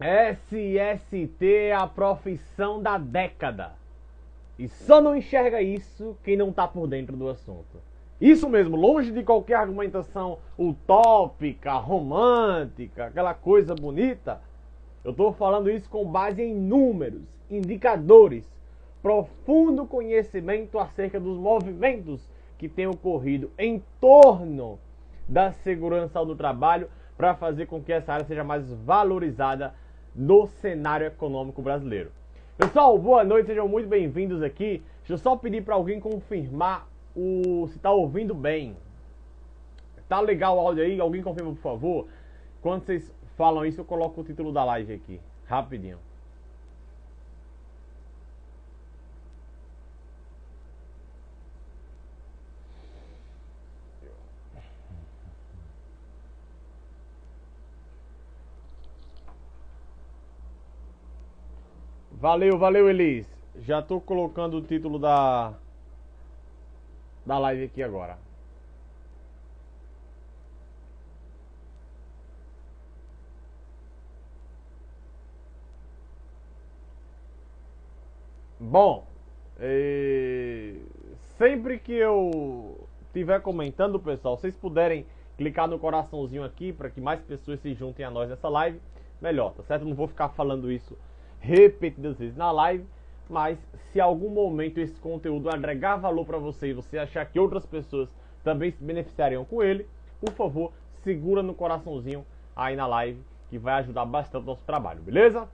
SST é a profissão da década. E só não enxerga isso quem não está por dentro do assunto. Isso mesmo, longe de qualquer argumentação utópica, romântica, aquela coisa bonita. Eu estou falando isso com base em números, indicadores, profundo conhecimento acerca dos movimentos que têm ocorrido em torno da segurança do trabalho para fazer com que essa área seja mais valorizada no cenário econômico brasileiro. Pessoal, boa noite, sejam muito bem-vindos aqui. Deixa eu só pedir para alguém confirmar se está ouvindo bem. Tá legal o áudio aí? Alguém confirma, por favor? Quando vocês falam isso, eu coloco o título da live aqui, rapidinho. Valeu, Elis. Já tô colocando o título da live aqui agora. Bom, sempre que eu estiver comentando, pessoal, vocês puderem clicar no coraçãozinho aqui para que mais pessoas se juntem a nós nessa live, melhor, tá certo? Eu não vou ficar falando isso repetidas vezes na live, mas se algum momento esse conteúdo agregar valor para você e você achar que outras pessoas também se beneficiariam com ele, por favor, segura no coraçãozinho aí na live que vai ajudar bastante o nosso trabalho, beleza?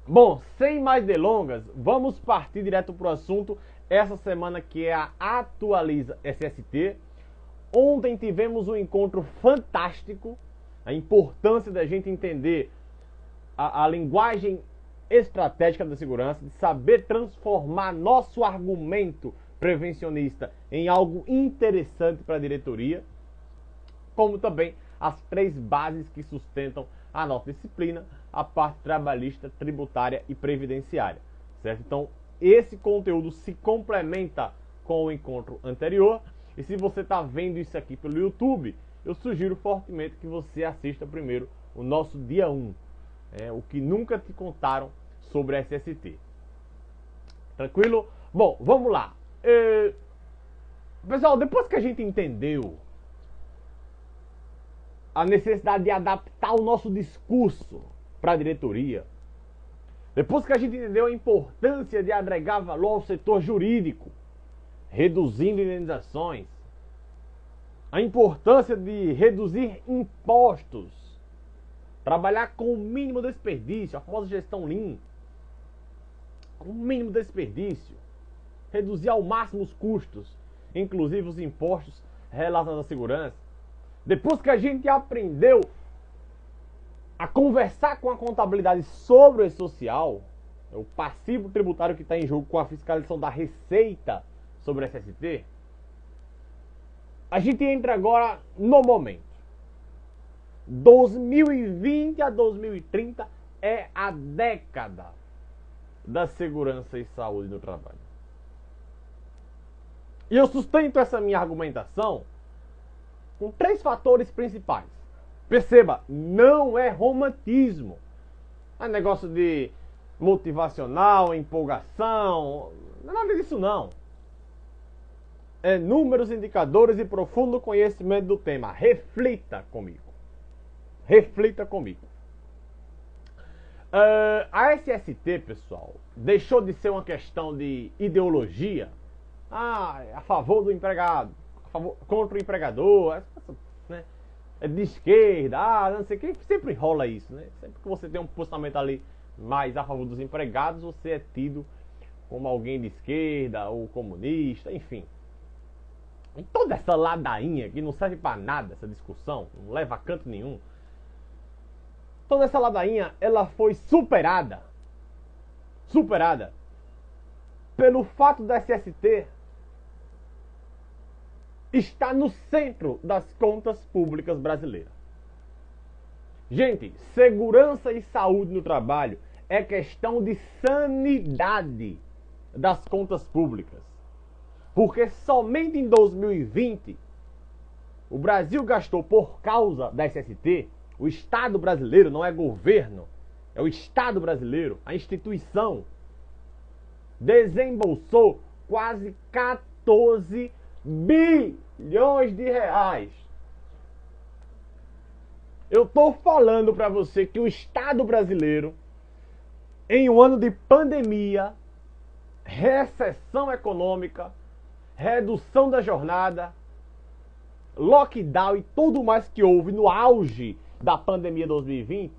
Bom, sem mais delongas, vamos partir direto para o assunto. Essa semana que é a Atualiza SST. Ontem tivemos um encontro fantástico. A importância da gente entender a linguagem estratégica da segurança, de saber transformar nosso argumento prevencionista em algo interessante para a diretoria, como também as 3 bases que sustentam a nossa disciplina, a parte trabalhista, tributária e previdenciária, certo? Então, esse conteúdo se complementa com o encontro anterior, e se você está vendo isso aqui pelo YouTube, eu sugiro fortemente que você assista primeiro o nosso dia 1, o que nunca te contaram sobre a SST. Tranquilo? Bom, vamos lá. Pessoal, depois que a gente entendeu a necessidade de adaptar o nosso discurso para a diretoria, depois que a gente entendeu a importância de agregar valor ao setor jurídico, reduzindo indenizações, a importância de reduzir impostos, trabalhar com o mínimo desperdício, a famosa gestão Lean, com o mínimo desperdício, reduzir ao máximo os custos, inclusive os impostos relacionados à segurança. Depois que a gente aprendeu a conversar com a contabilidade sobre o social, o passivo tributário que está em jogo com a fiscalização da receita sobre a SST, a gente entra agora no momento. 2020 a 2030 é a década da segurança e saúde do trabalho. E eu sustento essa minha argumentação com 3 fatores principais. Perceba, não é romantismo. É negócio de motivacional, empolgação, não é nada disso não. É números, indicadores e profundo conhecimento do tema. Reflita comigo. Reflita comigo. A SST, pessoal, deixou de ser uma questão de ideologia. É a favor do empregado, contra o empregador, né? É de esquerda, não sei o que, sempre rola isso, né? Sempre que você tem um posicionamento ali mais a favor dos empregados, você é tido como alguém de esquerda ou comunista, enfim. E toda essa ladainha que não serve para nada, essa discussão, não leva a canto nenhum. Toda essa ladainha, ela foi superada pelo fato da SST está no centro das contas públicas brasileiras. Gente, segurança e saúde no trabalho é questão de sanidade das contas públicas. Porque somente em 2020 o Brasil gastou, por causa da SST, o Estado brasileiro, não é governo, é o Estado brasileiro, a instituição, desembolsou quase 14 bilhões de reais. Eu estou falando para você que o Estado brasileiro, em um ano de pandemia, recessão econômica, redução da jornada, lockdown e tudo mais que houve no auge da pandemia 2020,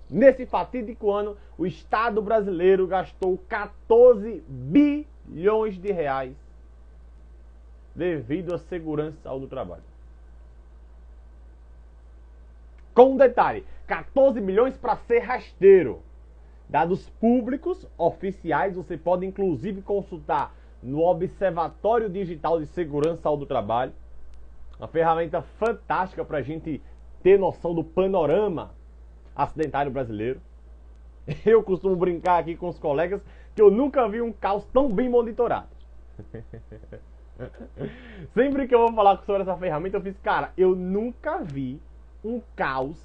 nesse fatídico ano, o Estado brasileiro gastou 14 bilhões de reais devido à segurança e saúde do trabalho. Com um detalhe, 14 bilhões para ser rasteiro. Dados públicos, oficiais, você pode inclusive consultar no Observatório Digital de Segurança e Saúde do Trabalho. Uma ferramenta fantástica para a gente ter noção do panorama acidentário brasileiro. Eu costumo brincar aqui com os colegas que eu nunca vi um caos tão bem monitorado. Sempre que eu vou falar sobre essa ferramenta, eu fiz, cara, eu nunca vi um caos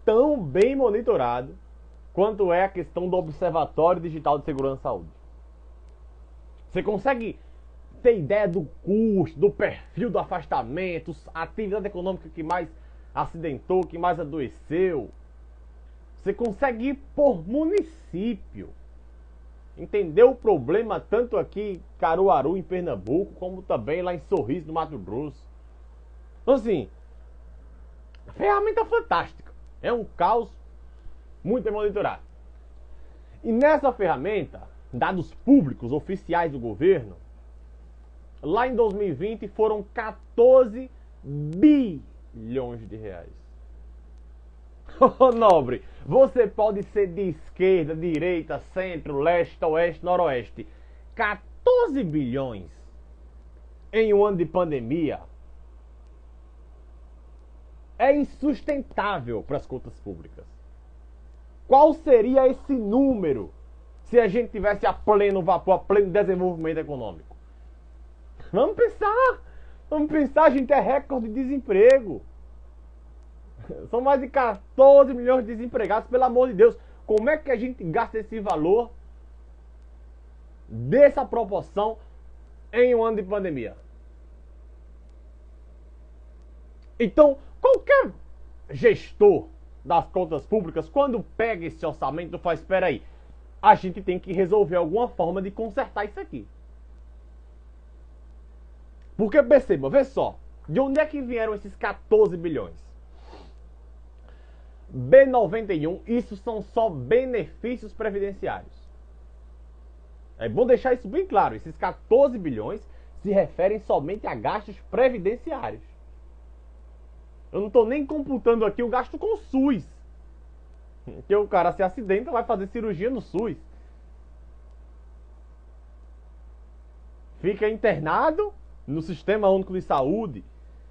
tão bem monitorado quanto é a questão do Observatório Digital de Segurança e Saúde. Você consegue ter ideia do custo, do perfil do afastamento, a atividade econômica que mais acidentou, que mais adoeceu. Você consegue ir por município. Entender o problema tanto aqui em Caruaru, em Pernambuco, como também lá em Sorriso, no Mato Grosso. Então assim, ferramenta fantástica. É um caos muito bem monitorado. E nessa ferramenta, dados públicos oficiais do governo, lá em 2020 foram 14 bilhões de reais. Ô nobre, você pode ser de esquerda, direita, centro, leste, oeste, noroeste. 14 bilhões em um ano de pandemia é insustentável para as contas públicas. Qual seria esse número se a gente tivesse a pleno vapor, a pleno desenvolvimento econômico? Vamos pensar, a gente é recorde de desemprego. São mais de 14 milhões de desempregados, pelo amor de Deus. Como é que a gente gasta esse valor dessa proporção em um ano de pandemia? Então, qualquer gestor das contas públicas, quando pega esse orçamento, faz, espera aí, a gente tem que resolver alguma forma de consertar isso aqui. Porque perceba, vê só, de onde é que vieram esses 14 bilhões? B91, isso são só benefícios previdenciários. É bom deixar isso bem claro, esses 14 bilhões se referem somente a gastos previdenciários. Eu não estou nem computando aqui o gasto com o SUS. Porque o cara se acidenta, vai fazer cirurgia no SUS. Fica internado no Sistema Único de Saúde.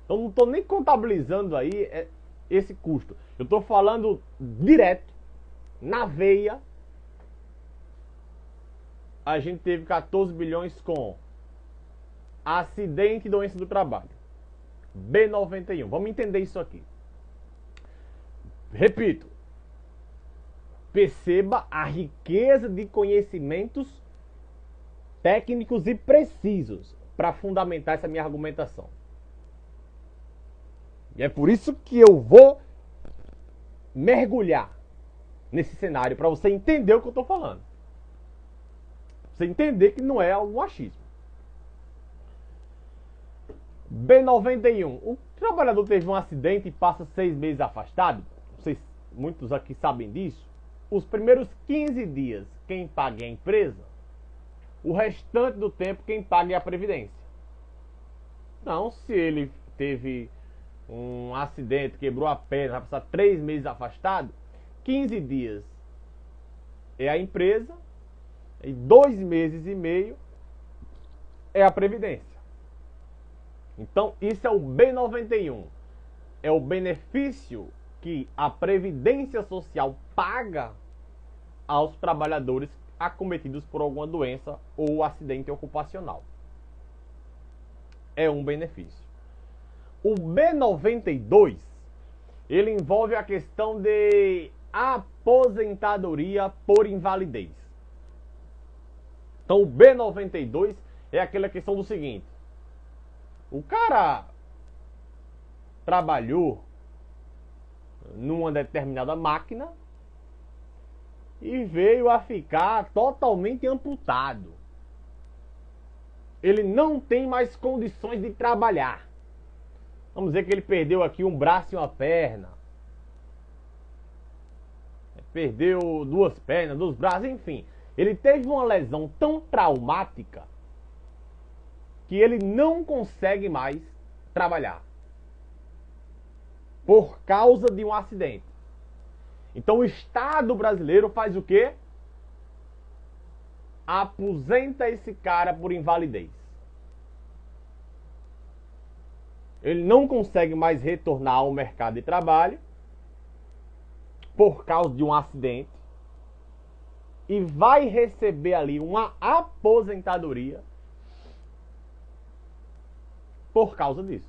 Eu não estou nem contabilizando aí esse custo. Eu estou falando direto, na veia. A gente teve 14 bilhões com acidente e doença do trabalho. B91. Vamos entender isso aqui. Repito. Perceba a riqueza de conhecimentos técnicos e precisos para fundamentar essa minha argumentação. E é por isso que eu vou mergulhar nesse cenário para você entender o que eu estou falando. Você entender que não é algum achismo. B91. O trabalhador teve um acidente e passa 6 meses afastado. Vocês, muitos aqui sabem disso. Os primeiros 15 dias, quem paga é a empresa. O restante do tempo, quem paga é a Previdência. Então, se ele teve um acidente, quebrou a perna, vai passar 3 meses afastado, 15 dias é a empresa e 2 meses e meio é a Previdência. Então, isso é o B91. É o benefício que a Previdência Social paga aos trabalhadores acometidos por alguma doença ou acidente ocupacional. É um benefício. O B92, ele envolve a questão de aposentadoria por invalidez. Então o B92 é aquela questão do seguinte: o cara trabalhou numa determinada máquina e veio a ficar totalmente amputado. Ele não tem mais condições de trabalhar. Vamos dizer que ele perdeu aqui um braço e uma perna. Perdeu 2 pernas, 2 braços, enfim. Ele teve uma lesão tão traumática que ele não consegue mais trabalhar por causa de um acidente. Então o Estado brasileiro faz o quê? Aposenta esse cara por invalidez. Ele não consegue mais retornar ao mercado de trabalho por causa de um acidente e vai receber ali uma aposentadoria por causa disso.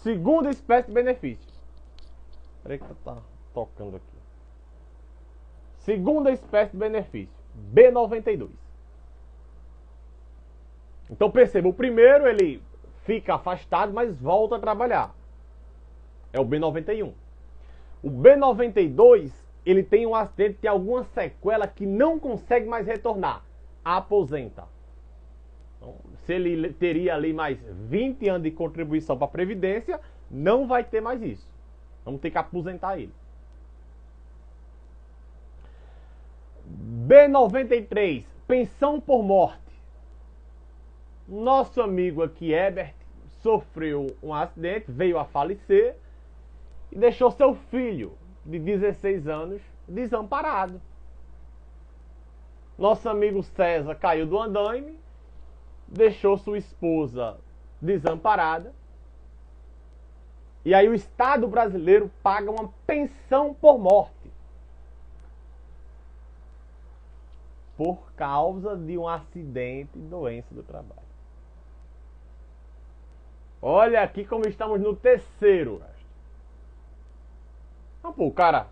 Segunda espécie de benefício. Peraí que tá tocando aqui. Segunda espécie de benefício, B92. Então perceba, o primeiro ele fica afastado, mas volta a trabalhar. É o B91. O B92, ele tem um acidente, tem alguma sequela que não consegue mais retornar. Aposenta. Então, se ele teria ali mais 20 anos de contribuição para a Previdência, não vai ter mais isso. Vamos ter que aposentar ele. B93, pensão por morte. Nosso amigo aqui, Herbert, sofreu um acidente, veio a falecer e deixou seu filho de 16 anos desamparado. Nosso amigo César caiu do andaime, deixou sua esposa desamparada. E aí o Estado brasileiro paga uma pensão por morte por causa de um acidente e doença do trabalho. Olha aqui como estamos no terceiro. Então, pô, o cara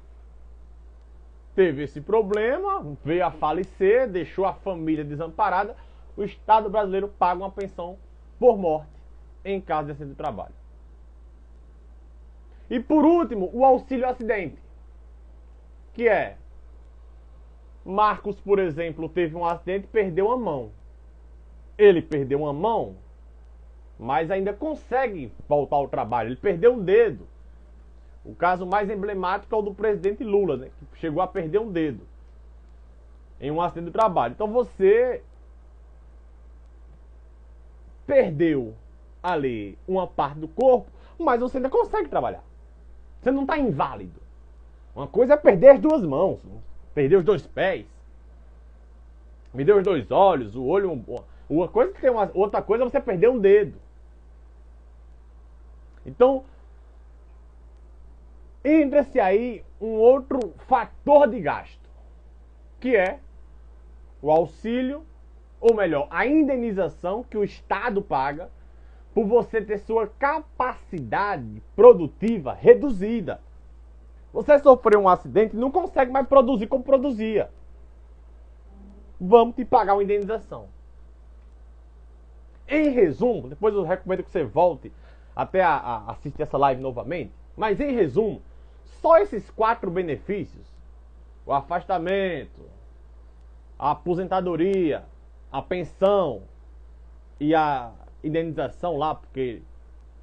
teve esse problema, veio a falecer, deixou a família desamparada. O Estado brasileiro paga uma pensão por morte em caso de acidente de trabalho. E por último, o auxílio acidente, que é Marcos, por exemplo, teve um acidente e perdeu uma mão. Ele perdeu uma mão, mas ainda consegue voltar ao trabalho. Ele perdeu um dedo. O caso mais emblemático é o do presidente Lula, né, que chegou a perder um dedo em um acidente do trabalho. Então você perdeu ali uma parte do corpo, mas você ainda consegue trabalhar. Você não está inválido. Uma coisa é perder as 2 mãos, perder os 2 pés, perder os 2 olhos, o olho. Outra coisa é você perder um dedo. Então, entra-se aí um outro fator de gasto, que é o auxílio, ou melhor, a indenização que o Estado paga por você ter sua capacidade produtiva reduzida. Você sofreu um acidente e não consegue mais produzir como produzia. Vamos te pagar uma indenização. Em resumo, depois eu recomendo que você volte até a assistir essa live novamente, mas em resumo, só esses 4 benefícios, o afastamento, a aposentadoria, a pensão e a indenização lá, porque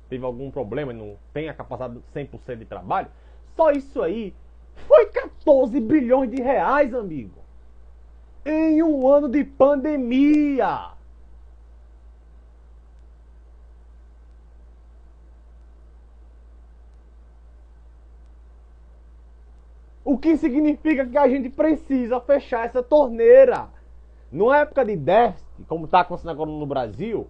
teve algum problema e não tem a capacidade de 100% de trabalho, só isso aí foi 14 bilhões de reais, amigo. Em um ano de pandemia. O que significa que a gente precisa fechar essa torneira. Numa época de déficit, como está acontecendo agora no Brasil,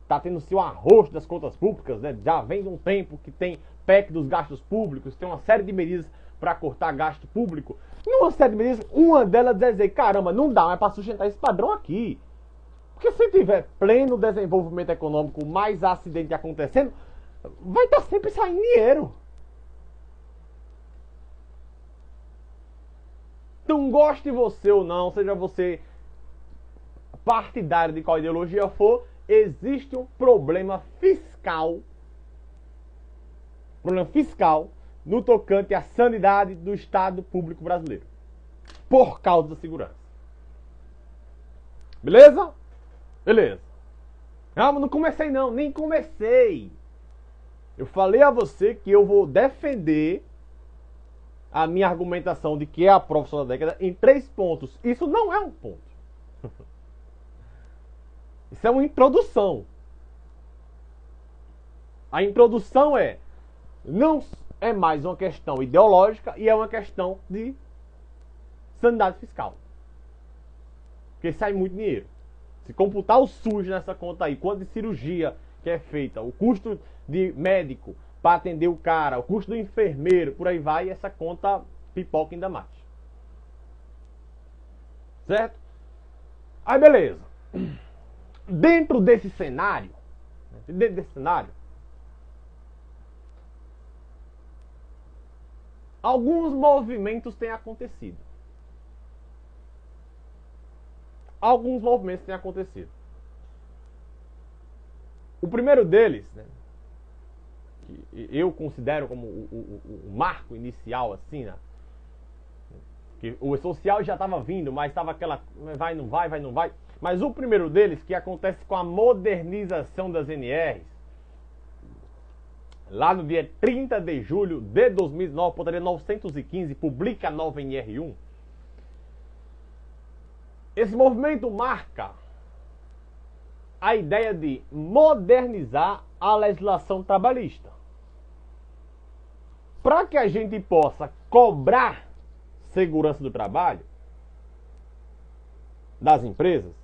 está tendo um arroxo das contas públicas, né? Já vem de um tempo que tem PEC dos gastos públicos, tem uma série de medidas para cortar gasto público. Numa série de medidas, uma delas é dizer, caramba, não dá mais para sustentar esse padrão aqui. Porque se tiver pleno desenvolvimento econômico, mais acidente acontecendo, vai estar sempre saindo dinheiro. Então, goste você ou não, seja você partidário de qual ideologia for, existe um problema fiscal no tocante à sanidade do Estado Público Brasileiro, por causa da segurança. Beleza? Beleza. Ah, mas não comecei não, nem comecei. Eu falei a você que eu vou defender a minha argumentação de que é a profissão da década em 3 pontos. Isso não é um ponto. Isso é uma introdução. A introdução não é mais uma questão ideológica e é uma questão de sanidade fiscal. Porque sai muito dinheiro. Se computar o SUS nessa conta aí, quanto de cirurgia que é feita, o custo de médico para atender o cara, o custo do enfermeiro, por aí vai, essa conta pipoca ainda mais. Certo? Aí beleza. Dentro desse cenário, alguns movimentos têm acontecido. O primeiro deles, né, que eu considero como o marco inicial, assim, né, que o social já estava vindo, mas estava aquela vai, não vai. Mas o primeiro deles, que acontece com a modernização das NRs, lá no dia 30 de julho de 2009, portaria 915, publica a nova NR1. Esse movimento marca a ideia de modernizar a legislação trabalhista, para que a gente possa cobrar segurança do trabalho das empresas,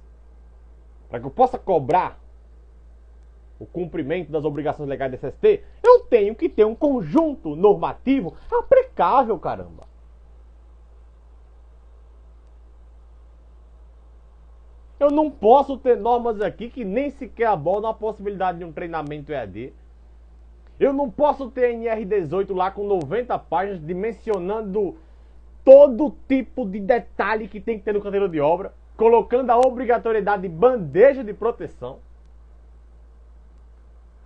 para que eu possa cobrar o cumprimento das obrigações legais da SST, eu tenho que ter um conjunto normativo aplicável, caramba. Eu não posso ter normas aqui que nem sequer abordam a possibilidade de um treinamento EAD. Eu não posso ter NR18 lá com 90 páginas dimensionando todo tipo de detalhe que tem que ter no canteiro de obra, colocando a obrigatoriedade de bandeja de proteção.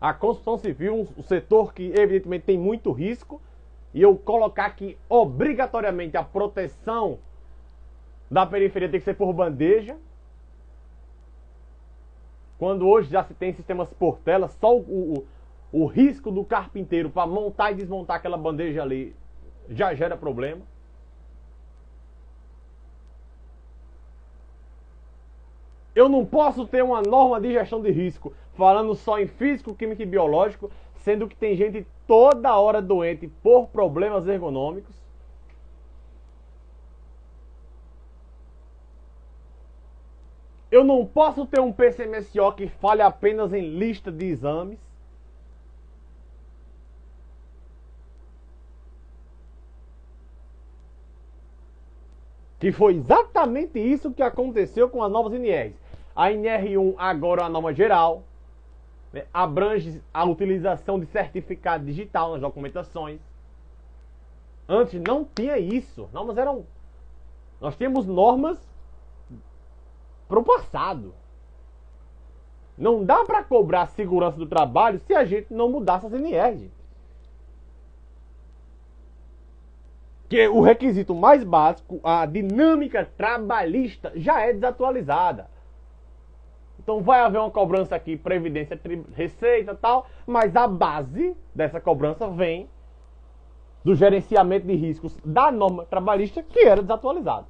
A construção civil, um setor que evidentemente tem muito risco, e eu colocar aqui obrigatoriamente a proteção da periferia tem que ser por bandeja, quando hoje já se tem sistemas por tela, só o risco do carpinteiro para montar e desmontar aquela bandeja ali já gera problema. Eu não posso ter uma norma de gestão de risco falando só em físico, químico e biológico, sendo que tem gente toda hora doente por problemas ergonômicos. Eu não posso ter um PCMSO que fale apenas em lista de exames. Que foi exatamente isso que aconteceu com as novas NRs. A NR1 agora é uma norma geral, né, abrange a utilização de certificado digital nas documentações. Antes não tinha isso. Nós tínhamos normas para o passado. Não dá para cobrar a segurança do trabalho se a gente não mudasse as NRs. Que o requisito mais básico, a dinâmica trabalhista, já é desatualizada. Então vai haver uma cobrança aqui, previdência, receita e tal, mas a base dessa cobrança vem do gerenciamento de riscos da norma trabalhista, que era desatualizada.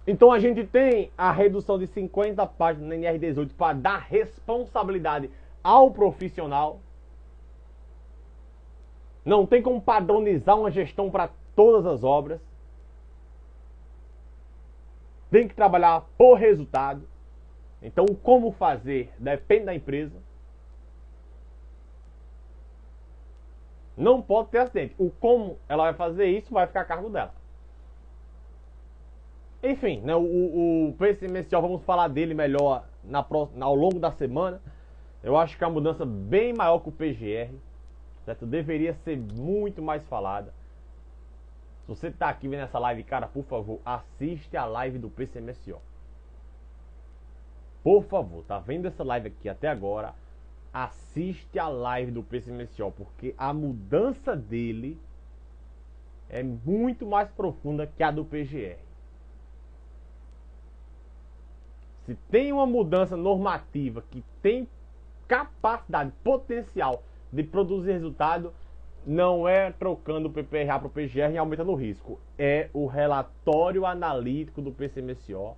Então a gente tem a redução de 50 páginas na NR18 para dar responsabilidade ao profissional. Não tem como padronizar uma gestão para todas as obras. Tem que trabalhar por resultado. Então, o como fazer depende da empresa. Não pode ter acidente. O como ela vai fazer isso vai ficar a cargo dela. Enfim, né, o PCMSO, vamos falar dele melhor ao longo da semana. Eu acho que é uma mudança bem maior que o PGR. certo? Deveria ser muito mais falada. Se você tá aqui vendo essa live, cara, por favor, assiste a live do PCMSO. Por favor, tá vendo essa live aqui até agora? Assiste a live do PCMSO, porque a mudança dele é muito mais profunda que a do PGR. Se tem uma mudança normativa que tem capacidade, potencial de produzir resultado, não é trocando o PPRA para o PGR e aumentando o risco. É o relatório analítico do PCMSO,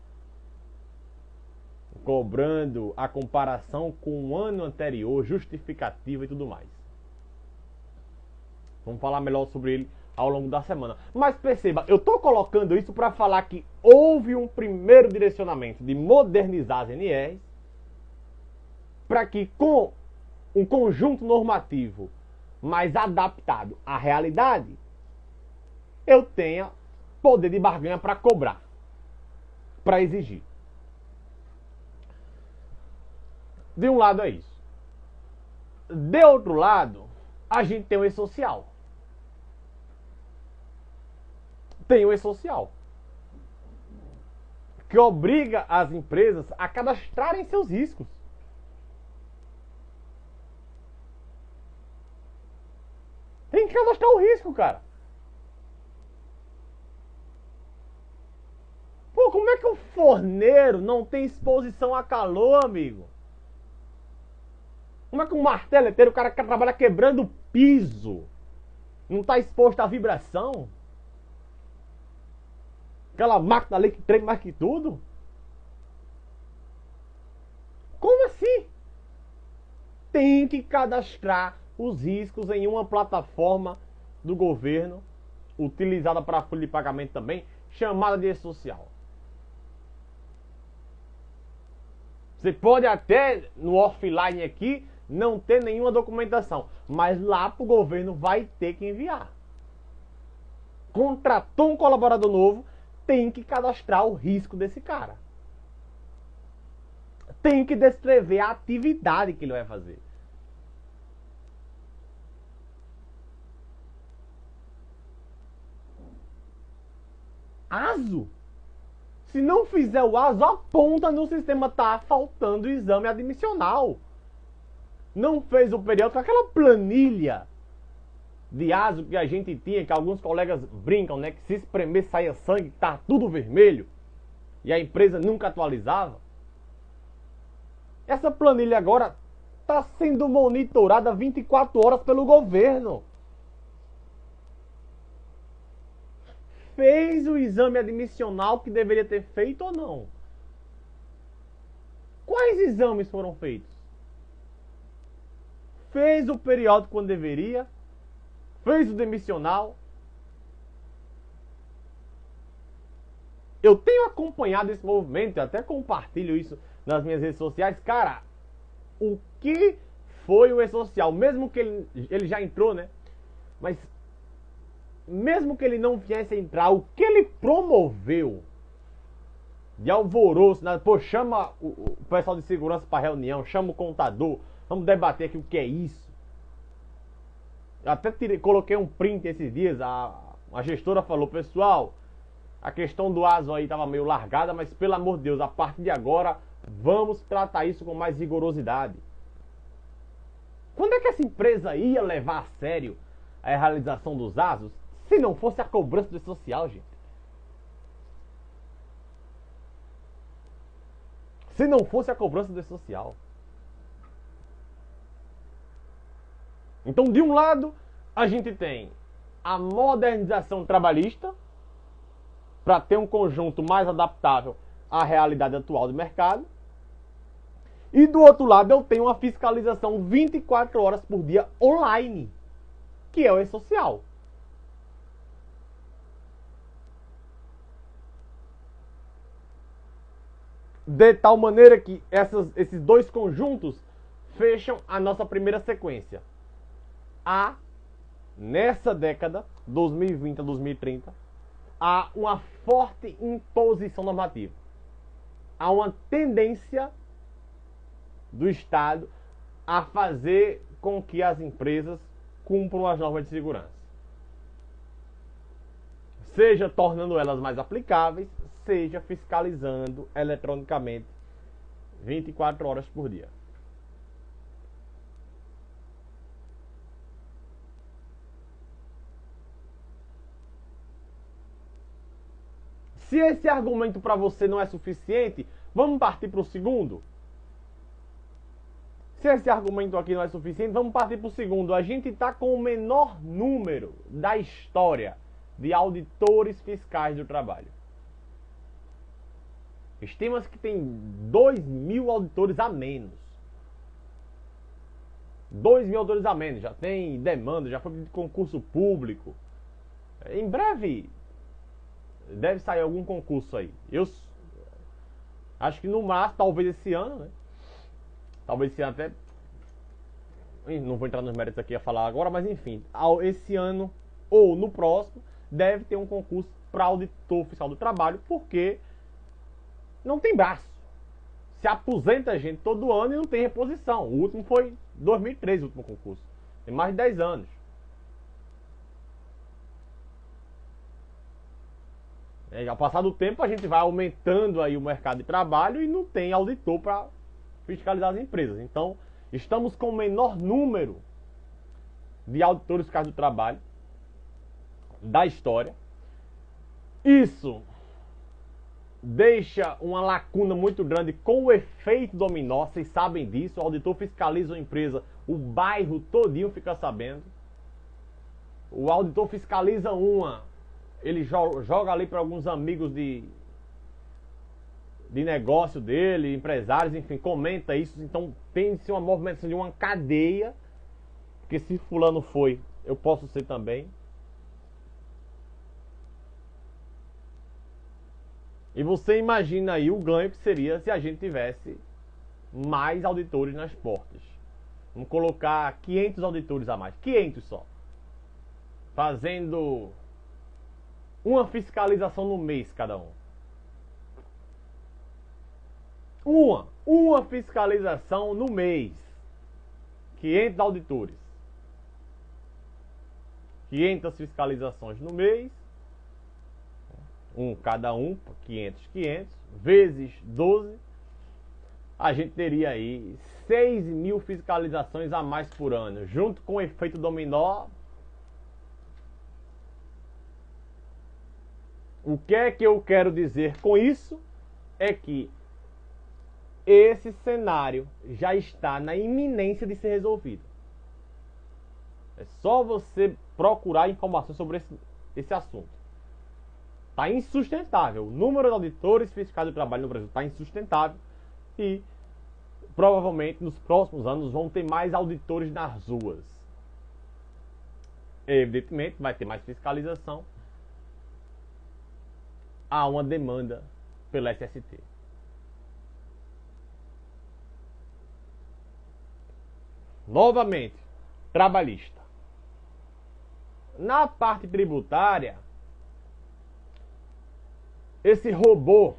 cobrando a comparação com o ano anterior, justificativa e tudo mais. Vamos falar melhor sobre ele ao longo da semana. Mas perceba, eu estou colocando isso para falar que houve um primeiro direcionamento de modernizar as NRs, para que com um conjunto normativo mais adaptado à realidade, eu tenha poder de barganha para cobrar, para exigir. De um lado é isso. De outro lado, a gente tem o E-Social. Tem o E-Social, que obriga as empresas a cadastrarem seus riscos. Tem que cadastrar o risco, cara. Pô, como é que um forneiro não tem exposição a calor, amigo? Como é que um marteleteiro, o cara que trabalha quebrando piso, não está exposto à vibração? Aquela máquina ali que treme mais que tudo? Como assim? Tem que cadastrar os riscos em uma plataforma do governo, utilizada para folha de pagamento também, chamada de E-Social. Você pode até, no offline aqui, não ter nenhuma documentação, mas lá para o governo vai ter que enviar. Contratou um colaborador novo, tem que cadastrar o risco desse cara. Tem que descrever a atividade que ele vai fazer. ASO? Se não fizer o ASO, aponta no sistema, tá faltando o exame admissional. Não fez o periódico, aquela planilha de ASO que a gente tinha, que alguns colegas brincam, né? Que se espremer saia sangue, tá tudo vermelho. E a empresa nunca atualizava. Essa planilha agora está sendo monitorada 24 horas pelo governo. Fez o exame admissional que deveria ter feito ou não? Quais exames foram feitos? Fez o periódico quando deveria? Fez o demissional? Eu tenho acompanhado esse movimento, eu até compartilho isso nas minhas redes sociais. Cara, o que foi o E-Social? Mesmo que ele já entrou, né? Mas mesmo que ele não viesse entrar, o que ele promoveu de alvoroço, né? Pô, chama o pessoal de segurança para reunião, chama o contador, vamos debater aqui o que é isso. Eu até coloquei um print esses dias, a gestora falou, pessoal, a questão do ASO aí estava meio largada, mas pelo amor de Deus, a partir de agora, vamos tratar isso com mais rigorosidade. Quando é que essa empresa ia levar a sério a realização dos ASOs, se não fosse a cobrança do E-Social, gente? Se não fosse a cobrança do E-Social. Então, de um lado, a gente tem a modernização trabalhista, para ter um conjunto mais adaptável à realidade atual do mercado. E do outro lado, eu tenho uma fiscalização 24 horas por dia online, que é o E-Social. De tal maneira que esses dois conjuntos fecham a nossa primeira sequência. Nessa década, 2020 a 2030, há uma forte imposição normativa. Há uma tendência do Estado a fazer com que as empresas cumpram as normas de segurança. Seja tornando elas mais aplicáveis, seja fiscalizando eletronicamente 24 horas por dia. Se esse argumento para você não é suficiente, vamos partir para o segundo? Se esse argumento aqui não é suficiente, vamos partir para o segundo. A gente está com o menor número da história de auditores fiscais do trabalho. Estima-se que tem 2.000 auditores a menos. 2.000 auditores a menos. Já tem demanda, já foi de concurso público. Em breve deve sair algum concurso aí. Eu acho que no máximo, talvez esse ano, né? Talvez esse ano até... Não vou entrar nos méritos aqui a falar agora, mas enfim. Esse ano ou no próximo, deve ter um concurso para auditor fiscal do trabalho, porque não tem braço. Se aposenta a gente todo ano e não tem reposição. O último foi 2013, o último concurso. Tem mais de 10 anos. Ao passar do tempo, a gente vai aumentando aí o mercado de trabalho e não tem auditor para fiscalizar as empresas. Então, estamos com o menor número de auditores fiscais do trabalho da história. Isso deixa uma lacuna muito grande com o efeito dominó. Vocês sabem disso. O auditor fiscaliza uma empresa, o bairro todinho fica sabendo. O auditor fiscaliza uma, ele joga ali para alguns amigos de negócio dele, empresários, enfim, comenta isso. Então tem-se uma movimentação de uma cadeia, porque se fulano foi, eu posso ser também. E você imagina aí o ganho que seria se a gente tivesse mais auditores nas portas. Vamos colocar 500 auditores a mais, 500 só, fazendo uma fiscalização no mês cada um. Uma fiscalização no mês. 500 auditores. 500 fiscalizações no mês. Cada um, 500, vezes 12. A gente teria aí 6.000 fiscalizações a mais por ano. Junto com o efeito dominó. O que é que eu quero dizer com isso? É que esse cenário já está na iminência de ser resolvido. É só você procurar informações sobre esse assunto. Está insustentável. O número de auditores fiscais do trabalho no Brasil está insustentável. E provavelmente nos próximos anos vão ter mais auditores nas ruas. Evidentemente vai ter mais fiscalização. Há uma demanda pela SST. Novamente, trabalhista. Na parte tributária, esse robô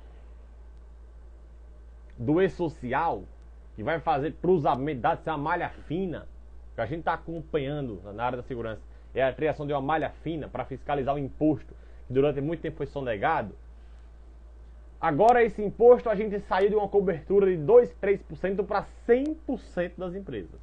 do e-social, que vai fazer cruzamento, dar uma malha fina, que a gente está acompanhando na área da segurança, é a criação de uma malha fina para fiscalizar o imposto, que durante muito tempo foi sonegado. Agora esse imposto a gente saiu de uma cobertura de 2, 3% para 100% das empresas.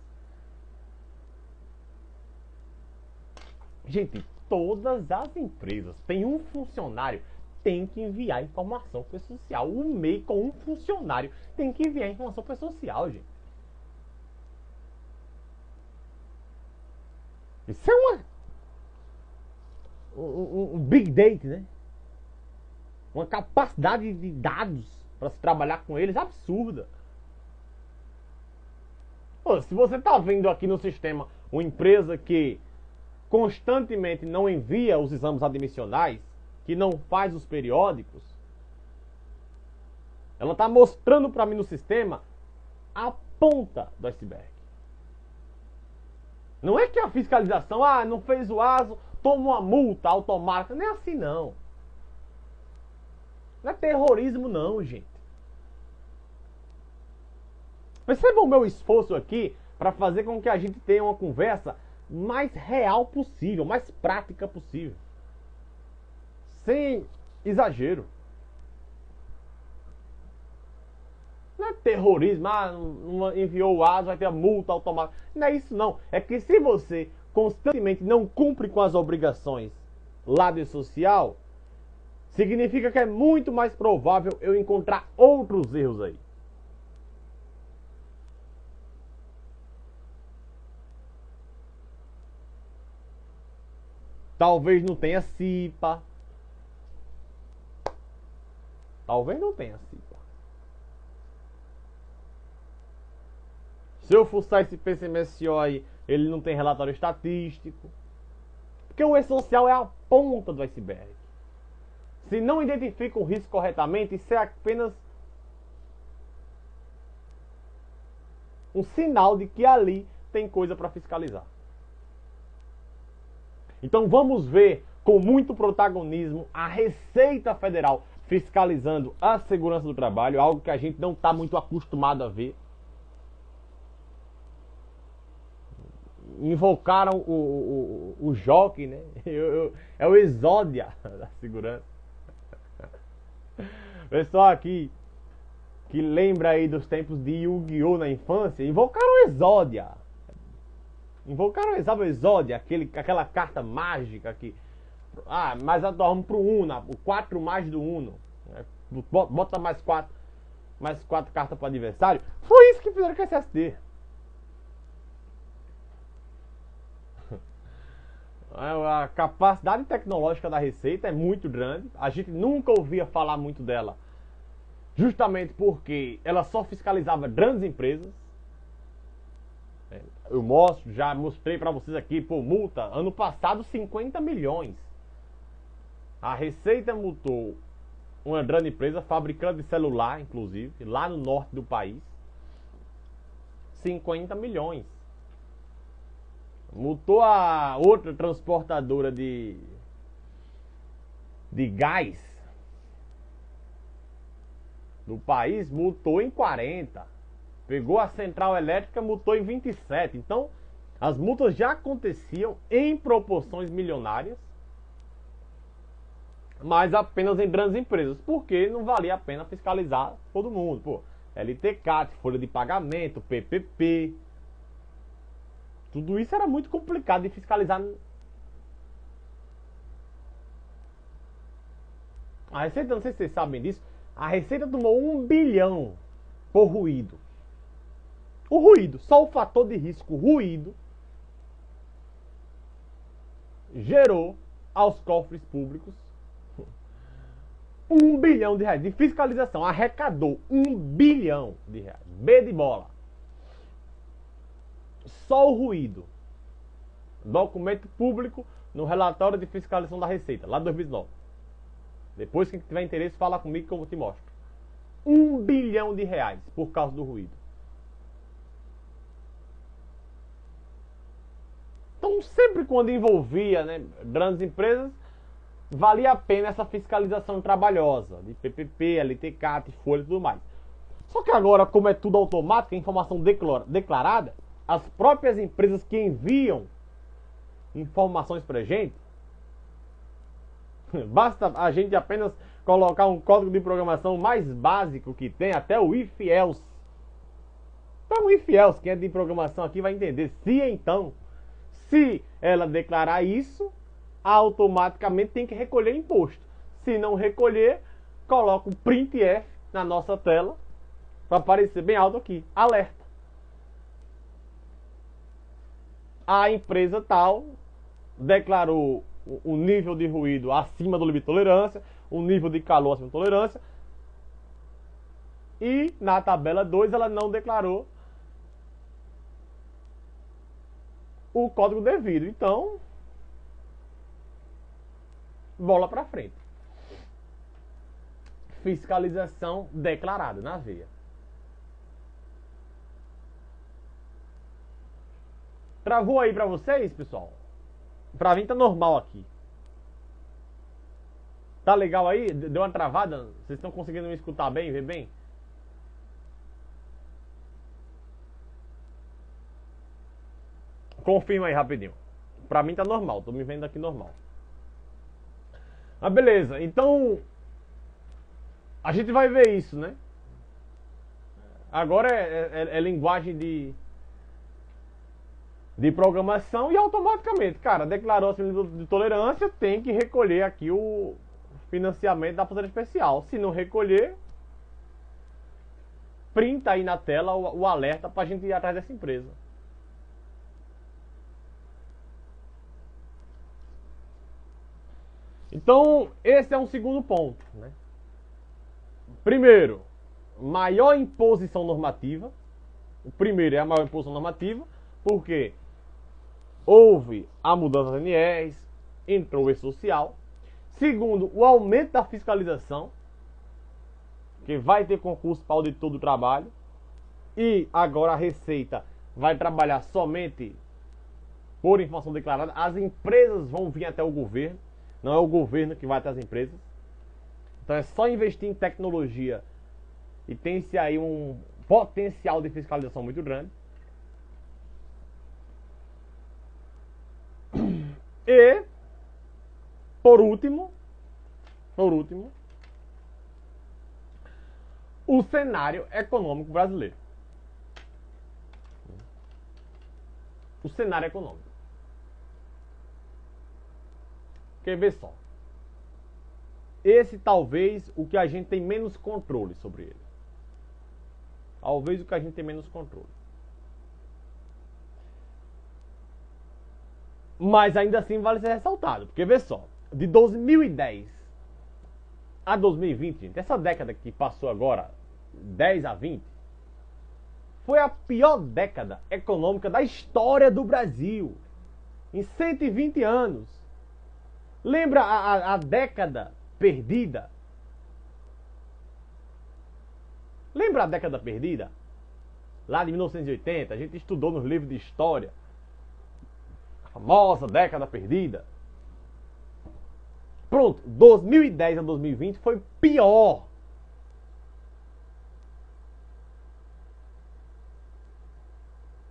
Gente, todas as empresas têm um funcionário, tem que enviar informação para o social. O MEI com um funcionário tem que enviar informação para o social, gente. Isso é um big data, né? Uma capacidade de dados para se trabalhar com eles absurda. Pô, se você está vendo aqui no sistema uma empresa que constantemente não envia os exames admissionais, que não faz os periódicos, ela está mostrando para mim no sistema a ponta do iceberg. Não é que a fiscalização, não fez o ASO, toma uma multa automática. Não é assim não. Não é terrorismo não, gente. Percebam o meu esforço aqui para fazer com que a gente tenha uma conversa mais real possível, mais prática possível. Sem exagero. Não é terrorismo, enviou o ASO, vai ter a multa automática. Não é isso não. É que se você constantemente não cumpre com as obrigações lado social, significa que é muito mais provável eu encontrar outros erros aí. Talvez não tenha CIPA. Talvez não tenha CIPA. Se eu fuçar esse PCMSO aí, ele não tem relatório estatístico. Porque o essencial é a ponta do iceberg. Se não identifica o risco corretamente, isso é apenas um sinal de que ali tem coisa para fiscalizar. Então vamos ver com muito protagonismo a Receita Federal fiscalizando a segurança do trabalho, algo que a gente não está muito acostumado a ver. Invocaram o jockey, né? É o Exódia da segurança. Pessoal aqui que lembra aí dos tempos de Yu-Gi-Oh! Na infância, invocaram o Exódia. Invocaram o Exódia, aquela carta mágica que... mas atuamos pro Uno, o 4 mais do Uno. Bota mais 4 cartas pro adversário. Foi isso que fizeram com a SSD. A capacidade tecnológica da Receita é muito grande. A gente nunca ouvia falar muito dela, justamente porque ela só fiscalizava grandes empresas. Eu já mostrei para vocês aqui, por multa, ano passado 50 milhões. A Receita multou uma grande empresa, fabricante de celular, inclusive, lá no norte do país. 50 milhões. Multou a outra transportadora de gás do país, multou em 40. Pegou a central elétrica, multou em 27. Então, as multas já aconteciam em proporções milionárias, mas apenas em grandes empresas, porque não valia a pena fiscalizar todo mundo. Pô, LTCAT, folha de pagamento, PPP, tudo isso era muito complicado de fiscalizar. A Receita, não sei se vocês sabem disso, a Receita tomou 1 bilhão por ruído. O ruído, só o fator de risco ruído, gerou aos cofres públicos 1 bilhão de reais de fiscalização. Arrecadou 1 bilhão de reais. B de bola. Só o ruído. Documento público no relatório de fiscalização da Receita, lá de 2009. Depois, quem tiver interesse, fala comigo que eu te mostro. 1 bilhão de reais por causa do ruído. Então, sempre quando envolvia, né, grandes empresas, valia a pena essa fiscalização trabalhosa de PPP, LTCAT, folha e tudo mais. Só que agora, como é tudo automático, informação declarada, as próprias empresas que enviam informações pra gente, basta a gente apenas colocar um código de programação mais básico que tem, até o if-else. Então, o if-else, quem é de programação aqui vai entender. Se ela declarar isso, automaticamente tem que recolher imposto. Se não recolher, coloca o printf na nossa tela para aparecer bem alto aqui, alerta. A empresa tal declarou o nível de ruído acima do limite de tolerância, o nível de calor acima da tolerância, e na tabela 2 ela não declarou o código devido. Então, bola pra frente. Fiscalização declarada na veia. Travou aí pra vocês, pessoal? Pra mim tá normal aqui. Tá legal aí? Deu uma travada? Vocês estão conseguindo me escutar bem, ver bem? Confirma aí rapidinho. Pra mim tá normal, tô me vendo aqui normal. Ah, beleza, então a gente vai ver isso, né? Agora é linguagem de programação e automaticamente, cara, declarou esse nível de tolerância, tem que recolher aqui o financiamento da Fazenda Especial. Se não recolher, printa aí na tela o alerta pra gente ir atrás dessa empresa. Então, esse é um segundo ponto, né? Primeiro, maior imposição normativa. O primeiro é a maior imposição normativa, porque houve a mudança das NRs, entrou o E-Social. Segundo, o aumento da fiscalização, que vai ter concurso para auditor do trabalho. E agora a Receita vai trabalhar somente por informação declarada. As empresas vão vir até o governo, não é o governo que vai até as empresas. Então é só investir em tecnologia e tem-se aí um potencial de fiscalização muito grande. E, por último, o cenário econômico brasileiro. O cenário econômico. Porque vê só. Esse talvez o que a gente tem menos controle sobre ele. Talvez o que a gente tem menos controle. Mas ainda assim vale ser ressaltado. Porque vê só. De 2010 a 2020, gente, essa década que passou agora, 10 a 20, foi a pior década econômica da história do Brasil. Em 120 anos. Lembra a década perdida? Lembra a década perdida? Lá de 1980, a gente estudou nos livros de história. A famosa década perdida. Pronto, 2010 a 2020 foi pior.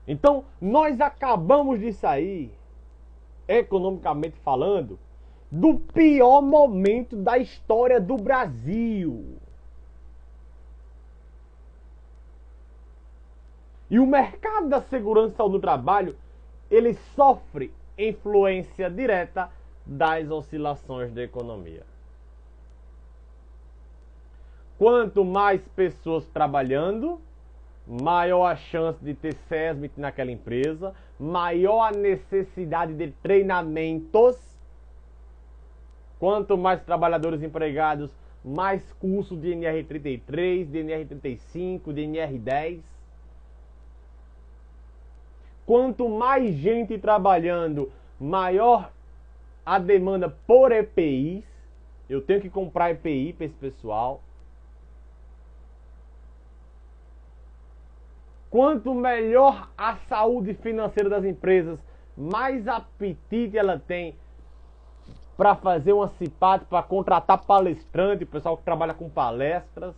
Então, nós acabamos de sair, economicamente falando, do pior momento da história do Brasil. E o mercado da segurança e saúde do trabalho, ele sofre influência direta das oscilações da economia. Quanto mais pessoas trabalhando, maior a chance de ter SESMIT naquela empresa, maior a necessidade de treinamentos. Quanto mais trabalhadores empregados, mais curso de NR33, de NR35, de NR10. Quanto mais gente trabalhando, maior a demanda por EPIs. Eu tenho que comprar EPI para esse pessoal. Quanto melhor a saúde financeira das empresas, mais apetite ela tem para fazer uma CIPAT, para contratar palestrante, o pessoal que trabalha com palestras.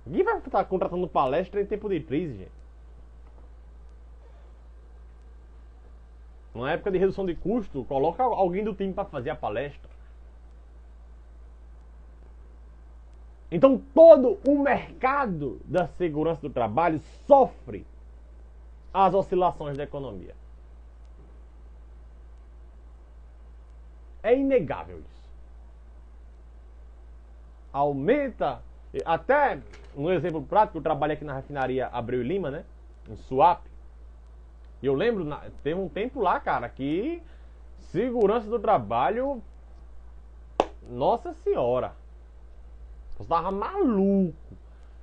Ninguém vai estar contratando palestra em tempo de crise, gente. Numa época de redução de custo, coloca alguém do time para fazer a palestra. Então todo o mercado da segurança do trabalho sofre as oscilações da economia. É inegável isso. Aumenta, até um exemplo prático, eu trabalhei aqui na refinaria Abreu e Lima, né? Em Suape. E eu lembro, teve um tempo lá, cara, que segurança do trabalho, nossa senhora, eu tava maluco,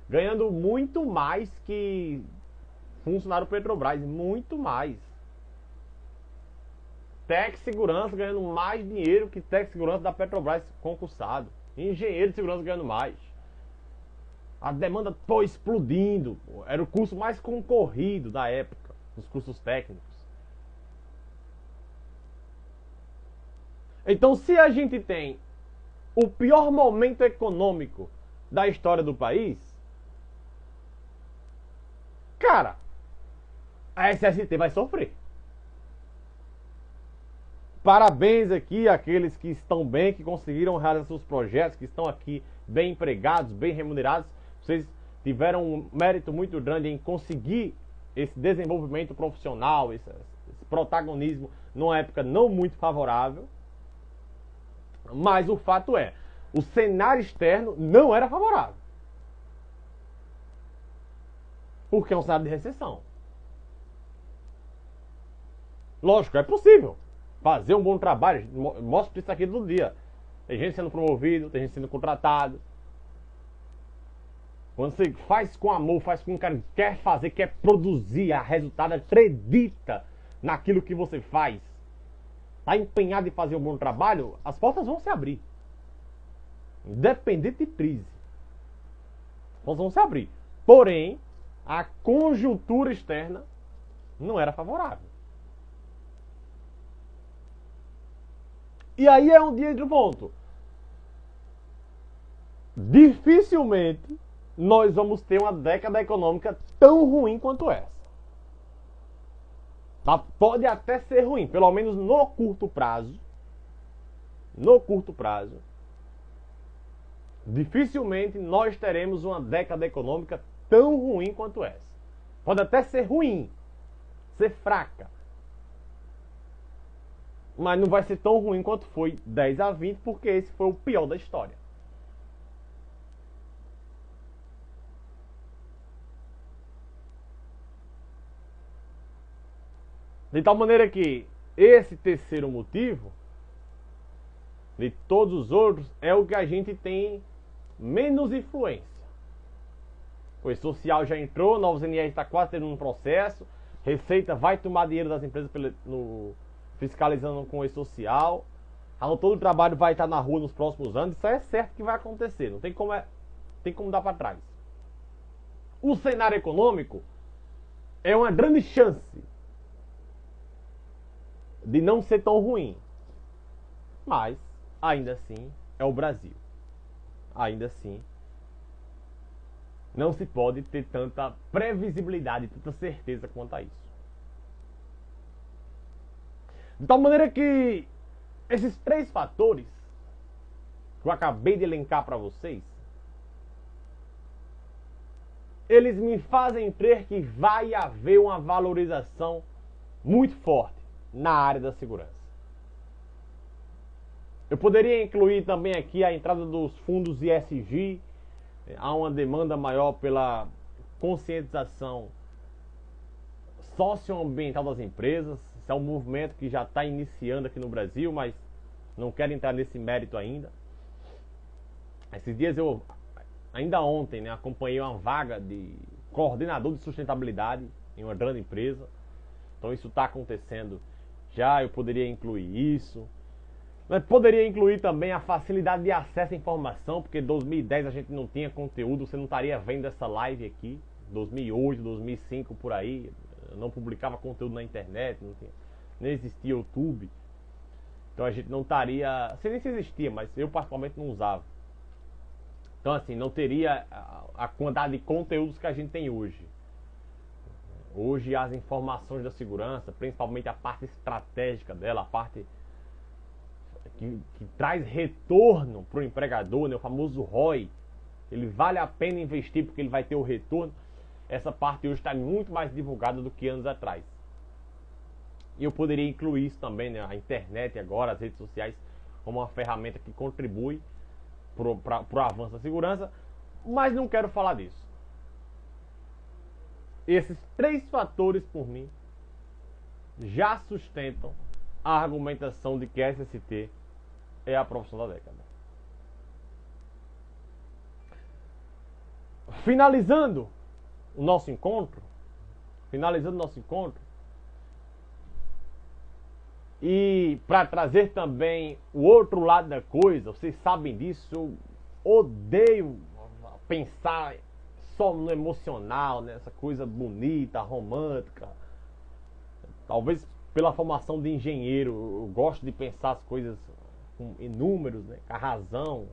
ganhando muito mais que funcionário Petrobras, muito mais. Tec Segurança ganhando mais dinheiro que Tec Segurança da Petrobras concursado. Engenheiro de segurança ganhando mais. A demanda foi explodindo. Era o curso mais concorrido da época, os cursos técnicos. Então, se a gente tem o pior momento econômico da história do país, cara, a SST vai sofrer. Parabéns aqui àqueles que estão bem, que conseguiram realizar seus projetos, que estão aqui bem empregados, bem remunerados. Vocês tiveram um mérito muito grande em conseguir esse desenvolvimento profissional, esse protagonismo numa época não muito favorável. Mas o fato é, o cenário externo não era favorável. Porque é um cenário de recessão. Lógico, é possível fazer um bom trabalho. Mostro isso aqui todo dia. Tem gente sendo promovido, tem gente sendo contratado. Quando você faz com amor, faz com cara, quer fazer, quer produzir a resultado, acredita naquilo que você faz, está empenhado em fazer um bom trabalho, as portas vão se abrir. Independente de crise. As portas vão se abrir. Porém, a conjuntura externa não era favorável. E aí é onde entra o ponto. Dificilmente nós vamos ter uma década econômica tão ruim quanto essa. Tá? Pode até ser ruim, pelo menos no curto prazo. No curto prazo. Dificilmente nós teremos uma década econômica tão ruim quanto essa. Pode até ser ruim, ser fraca. Mas não vai ser tão ruim quanto foi 10 a 20, porque esse foi o pior da história. De tal maneira que esse terceiro motivo, de todos os outros, é o que a gente tem menos influência. O E-Social já entrou, novos NR está quase tendo um processo, Receita vai tomar dinheiro das empresas fiscalizando com o E-Social. Todo o trabalho vai estar na rua nos próximos anos. Isso é certo que vai acontecer, não tem como dar para trás. O cenário econômico é uma grande chance de não ser tão ruim. Mas, ainda assim, é o Brasil. Ainda assim, não se pode ter tanta previsibilidade, tanta certeza quanto a isso. De tal maneira que esses três fatores que eu acabei de elencar para vocês, eles me fazem crer que vai haver uma valorização muito forte na área da segurança. Eu poderia incluir também aqui a entrada dos fundos ESG. Há uma demanda maior pela conscientização socioambiental das empresas. Isso é um movimento que já está iniciando aqui no Brasil, mas não quero entrar nesse mérito ainda. Esses dias ainda ontem, acompanhei uma vaga de coordenador de sustentabilidade em uma grande empresa. Então isso está acontecendo já, eu poderia incluir isso. Mas poderia incluir também a facilidade de acesso à informação, porque em 2010 a gente não tinha conteúdo, você não estaria vendo essa live aqui. 2008, 2005, por aí, eu não publicava conteúdo na internet, nem existia YouTube. Então a gente não estaria, não sei nem se existia, mas eu particularmente não usava. Então assim, não teria a quantidade de conteúdos que a gente tem hoje. Hoje as informações da segurança, principalmente a parte estratégica dela, a parte que traz retorno para o empregador, o famoso ROI, ele vale a pena investir porque ele vai ter o retorno. Essa parte hoje está muito mais divulgada do que anos atrás. E eu poderia incluir isso também, a internet agora, as redes sociais, como uma ferramenta que contribui para o avanço da segurança, mas não quero falar disso. Esses três fatores, por mim, já sustentam a argumentação de que a SST é a profissão da década. Finalizando o nosso encontro, e para trazer também o outro lado da coisa, vocês sabem disso, eu odeio pensar só no emocional, nessa coisa bonita, romântica. Talvez pela formação de engenheiro, eu gosto de pensar as coisas em números, com a razão,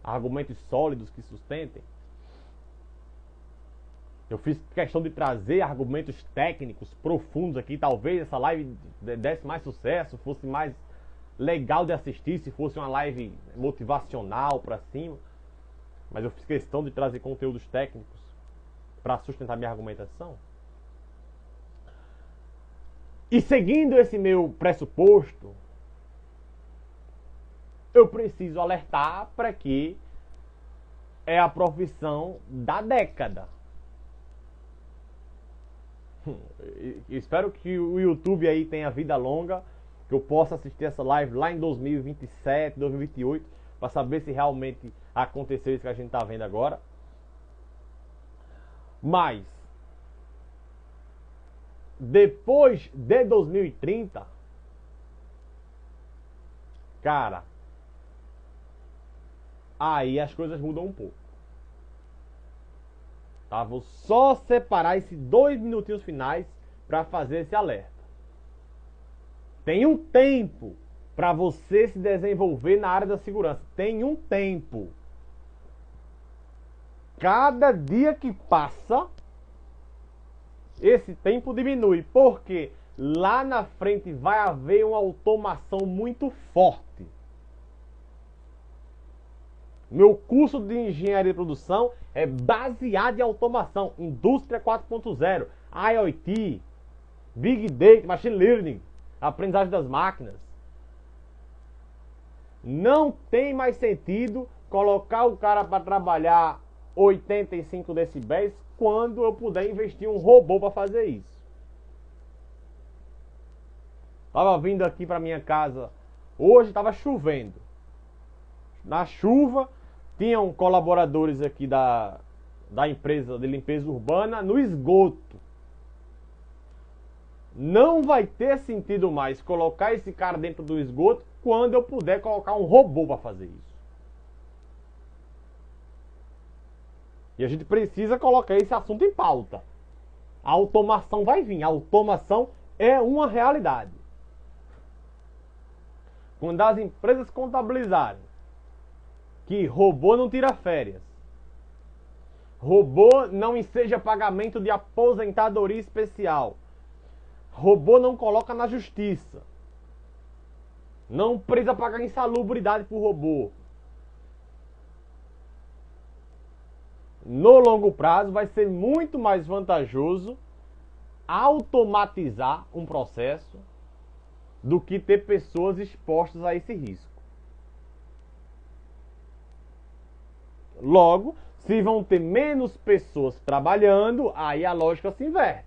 argumentos sólidos que sustentem. Eu fiz questão de trazer argumentos técnicos profundos aqui. Talvez essa live desse mais sucesso, fosse mais legal de assistir se fosse uma live motivacional pra cima. Mas eu fiz questão de trazer conteúdos técnicos para sustentar minha argumentação. E seguindo esse meu pressuposto, eu preciso alertar para que é a profissão da década. Espero que o YouTube aí tenha vida longa, que eu possa assistir essa live lá em 2027, 2028, para saber se realmente aconteceu isso que a gente está vendo agora. Mas depois de 2030, cara, aí as coisas mudam um pouco. Tá? Vou só separar esses 2 minutinhos finais para fazer esse alerta. Tem um tempo para você se desenvolver na área da segurança. Tem um tempo. Cada dia que passa, esse tempo diminui. Porque lá na frente vai haver uma automação muito forte. Meu curso de engenharia de produção é baseado em automação, indústria 4.0, IoT, Big Data, Machine Learning, aprendizagem das máquinas. Não tem mais sentido colocar o cara para trabalhar 85 decibéis quando eu puder investir um robô para fazer isso. Estava vindo aqui para minha casa, hoje estava chovendo. Na chuva, tinham colaboradores aqui da empresa de limpeza urbana no esgoto. Não vai ter sentido mais colocar esse cara dentro do esgoto quando eu puder colocar um robô para fazer isso. E a gente precisa colocar esse assunto em pauta. A automação vai vir. A automação é uma realidade. Quando as empresas contabilizarem que robô não tira férias, robô não enseja pagamento de aposentadoria especial, robô não coloca na justiça, não precisa pagar insalubridade por robô, no longo prazo vai ser muito mais vantajoso automatizar um processo do que ter pessoas expostas a esse risco. Logo, se vão ter menos pessoas trabalhando, aí a lógica se inverte.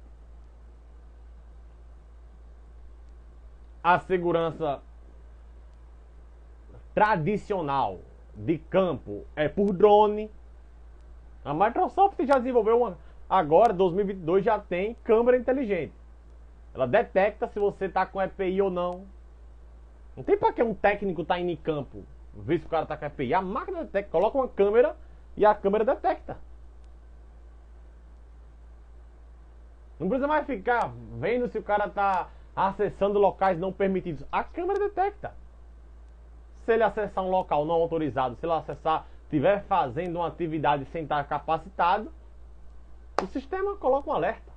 A segurança tradicional de campo é por drone. A Microsoft já desenvolveu agora, 2022, já tem câmera inteligente. Ela detecta se você está com EPI ou não. Não tem para que um técnico tá indo em campo ver se o cara tá com EPI. A máquina detecta, coloca uma câmera e a câmera detecta. Não precisa mais ficar vendo se o cara tá acessando locais não permitidos. A câmera detecta. Se ele acessar um local não autorizado, se ele acessar, estiver fazendo uma atividade sem estar capacitado, o sistema coloca um alerta.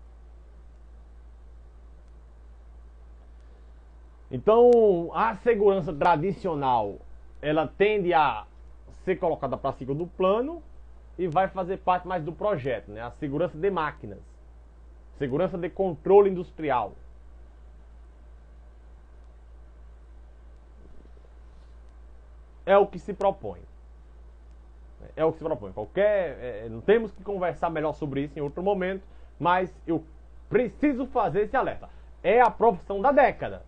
Então, a segurança tradicional, ela tende a ser colocada para segundo plano e vai fazer parte mais do projeto, né? A segurança de máquinas, segurança de controle industrial. É o que se propõe. É o que se propõe. Não temos que conversar melhor sobre isso em outro momento, mas eu preciso fazer esse alerta. É a profissão da década.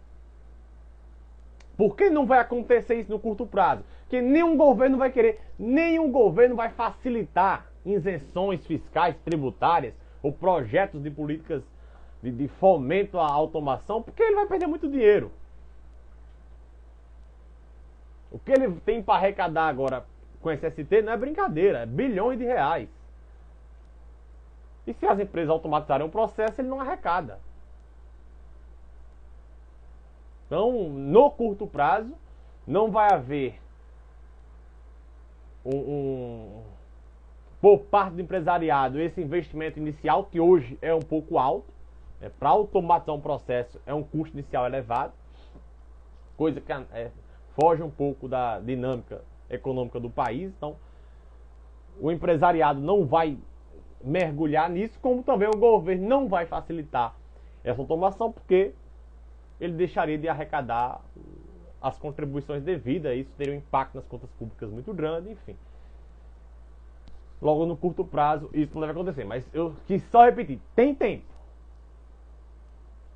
Por que não vai acontecer isso no curto prazo? Porque nenhum governo vai querer, nenhum governo vai facilitar isenções fiscais, tributárias ou projetos de políticas de fomento à automação, porque ele vai perder muito dinheiro. O que ele tem para arrecadar agora com esse ST não é brincadeira, é bilhões de reais. E se as empresas automatizarem o processo, ele não arrecada. Então, no curto prazo, não vai haver por parte do empresariado esse investimento inicial, que hoje é um pouco alto, para automatizar um processo é um custo inicial elevado, coisa que foge um pouco da dinâmica econômica do país. Então, o empresariado não vai mergulhar nisso, como também o governo não vai facilitar essa automação, porque ele deixaria de arrecadar as contribuições devidas, isso teria um impacto nas contas públicas muito grande, enfim. Logo no curto prazo isso não deve acontecer, mas eu quis só repetir, tem tempo.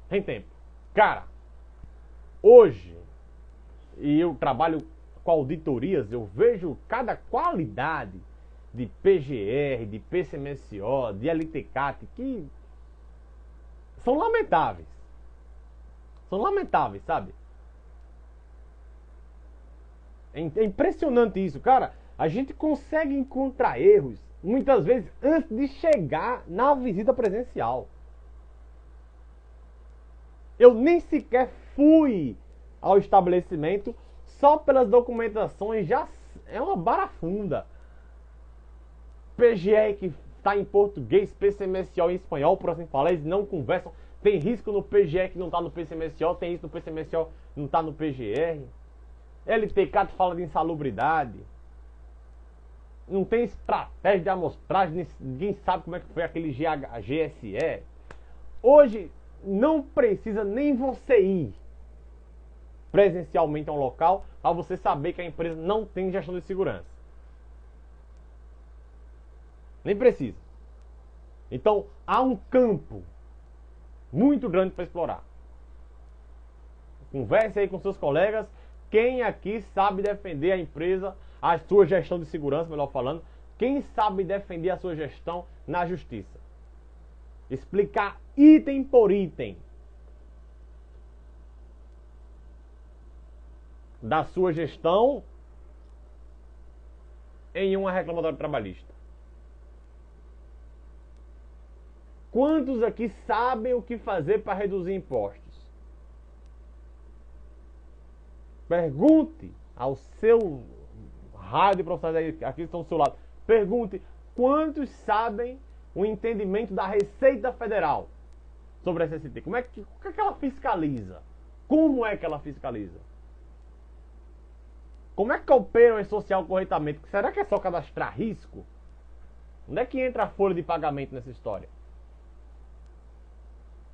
Tem tempo. Cara, hoje, e eu trabalho com auditorias, eu vejo cada qualidade de PGR, de PCMSO, de LTCAT, que são lamentáveis. São lamentáveis, sabe? É impressionante isso, cara. A gente consegue encontrar erros, muitas vezes, antes de chegar na visita presencial. Eu nem sequer fui ao estabelecimento, só pelas documentações já é uma barafunda. PGR que está em português, PCMSO em espanhol, por assim falar, eles não conversam. Tem risco no PGR que não está no PCMSO, tem isso no PCMSO que não está no PGR. LTCAT fala de insalubridade. Não tem estratégia de amostragem, ninguém sabe como é que foi aquele GSE. Hoje não precisa nem você ir presencialmente a um local para você saber que a empresa não tem gestão de segurança. Nem precisa. Então, há um campo muito grande para explorar. Converse aí com seus colegas. Quem aqui sabe defender a empresa, a sua gestão de segurança, melhor falando. Quem sabe defender a sua gestão na justiça. Explicar item por item da sua gestão em uma reclamatória trabalhista. Quantos aqui sabem o que fazer para reduzir impostos? Pergunte ao seu rádio profissionais aqui que estão do seu lado. Pergunte quantos sabem o entendimento da Receita Federal sobre a SST. O que é que ela fiscaliza? Como é que ela fiscaliza? Como é que opera o social corretamente? Será que é só cadastrar risco? Onde é que entra a folha de pagamento nessa história?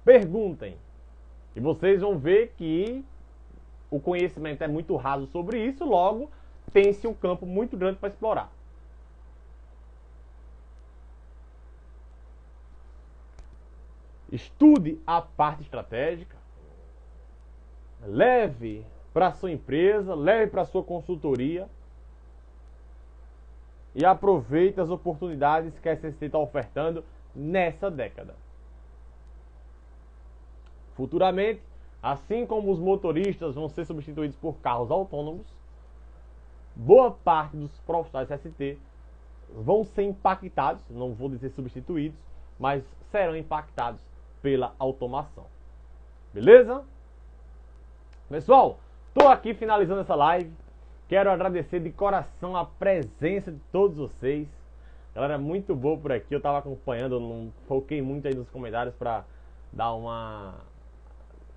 Perguntem. E vocês vão ver que o conhecimento é muito raso sobre isso, logo tem-se um campo muito grande para explorar. Estude a parte estratégica. Leve para a sua empresa, leve para a sua consultoria. E aproveite as oportunidades que a SST está ofertando nessa década. Futuramente, assim como os motoristas vão ser substituídos por carros autônomos, boa parte dos profissionais da SST vão ser impactados, não vou dizer substituídos, mas serão impactados pela automação. Beleza? Pessoal, estou aqui finalizando essa live. Quero agradecer de coração a presença de todos vocês. Galera, muito boa por aqui. Eu estava acompanhando, eu não foquei muito aí nos comentários para dar uma...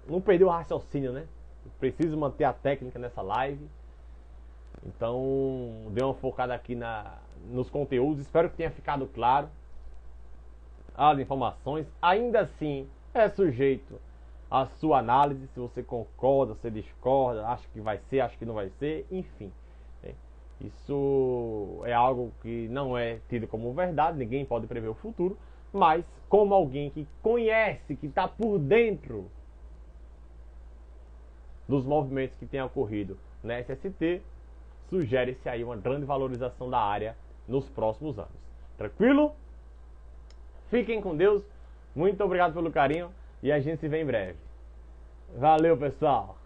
não perder o raciocínio, né? Eu preciso manter a técnica nessa live. Então, dei uma focada aqui nos conteúdos. Espero que tenha ficado claro as informações. Ainda assim, é sujeito à sua análise. Se você concorda, se discorda, acha que vai ser, acha que não vai ser, enfim. Isso é algo que não é tido como verdade. Ninguém pode prever o futuro. Mas, como alguém que conhece, que está por dentro dos movimentos que têm ocorrido na SST, sugere-se aí uma grande valorização da área nos próximos anos. Tranquilo? Fiquem com Deus. Muito obrigado pelo carinho e a gente se vê em breve. Valeu, pessoal!